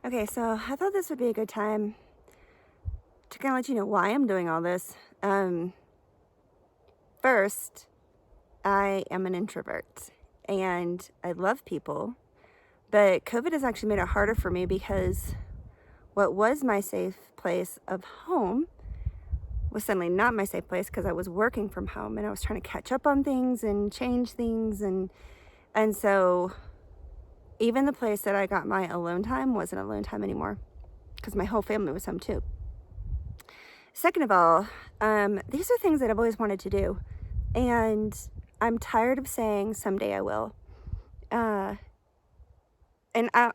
Okay, so I thought this would be a good time to kind of let you know why I'm doing all this. First, I am an introvert and I love people, but COVID has actually made it harder for me because what was my safe place of home was suddenly not my safe place because I was working from home and I was trying to catch up on things and change things and so even the place that I got my alone time wasn't alone time anymore because my whole family was home too. Second of all, these are things that I've always wanted to do, and I'm tired of saying someday I will. Uh,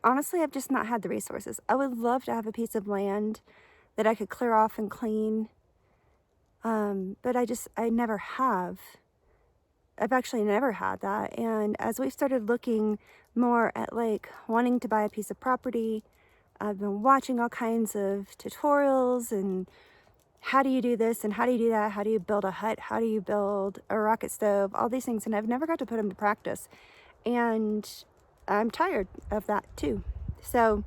honestly, I've just not had the resources. I would love to have a piece of land that I could clear off and clean, but I never have. I've actually never had that. And as we've started looking more at like wanting to buy a piece of property, I've been watching all kinds of tutorials and how do you do this and how do you do that? How do you build a hut? How do you build a rocket stove? All these things. And I've never got to put them to practice. And I'm tired of that too. So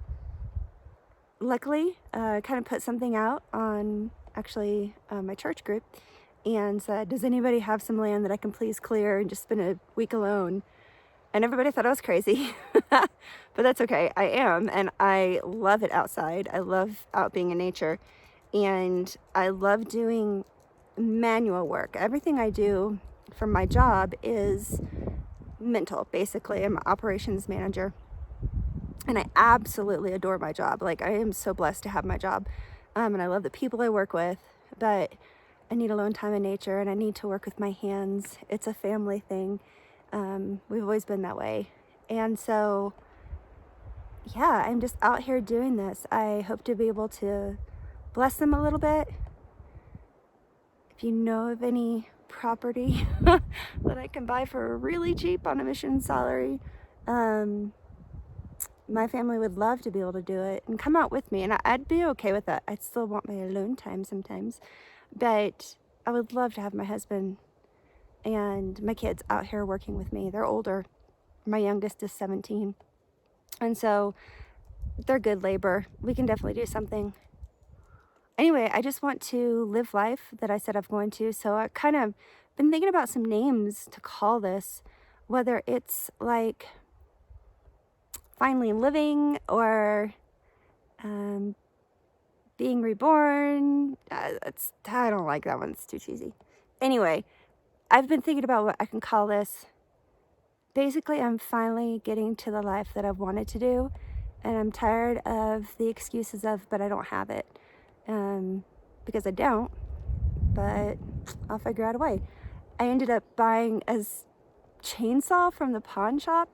luckily, I kind of put something out on actually my church group and said, does anybody have some land that I can please clear and just spend a week alone? And everybody thought I was crazy, but that's okay. I am, and I love it outside. I love out being in nature, and I love doing manual work. Everything I do from my job is mental, basically. I'm an operations manager, and I absolutely adore my job. Like, I am so blessed to have my job, and I love the people I work with, but I need alone time in nature, and I need to work with my hands. It's a family thing. We've always been that way. And so, yeah, I'm just out here doing this. I hope to be able to bless them a little bit. If you know of any property that I can buy for really cheap on a mission salary, my family would love to be able to do it and come out with me. And I'd be okay with that. I'd still want my alone time sometimes. But I would love to have my husband and my kids out here working with me. They're older. My youngest is 17. And so they're good labor. We can definitely do something. Anyway, I just want to live life that I said I'm going to. So I kind of been thinking about some names to call this, whether it's like finally living or being reborn. I don't like that one. It's too cheesy. Anyway, I've been thinking about what I can call this. Basically, I'm finally getting to the life that I've wanted to do, and I'm tired of the excuses of, but I don't have it, because I don't, but I'll figure out a way. I ended up buying a chainsaw from the pawn shop.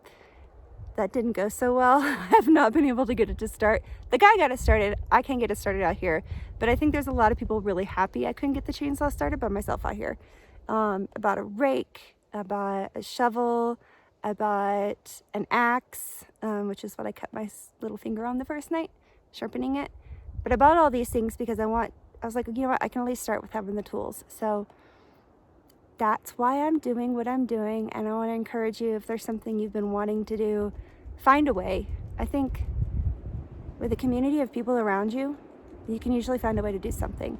That didn't go so well. I have not been able to get it to start. The guy got it started. I can't get it started out here, but I think there's a lot of people really happy I couldn't get the chainsaw started by myself out here. I bought a rake, I bought a shovel, I bought an axe, which is what I cut my little finger on the first night, sharpening it. But I bought all these things because I was like, you know what, I can at least start with having the tools. So that's why I'm doing what I'm doing, and I want to encourage you, if there's something you've been wanting to do, find a way. I think with a community of people around you, you can usually find a way to do something.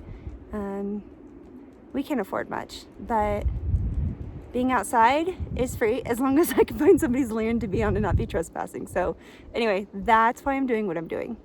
We can't afford much, but being outside is free as long as I can find somebody's land to be on and not be trespassing. So anyway, that's why I'm doing what I'm doing.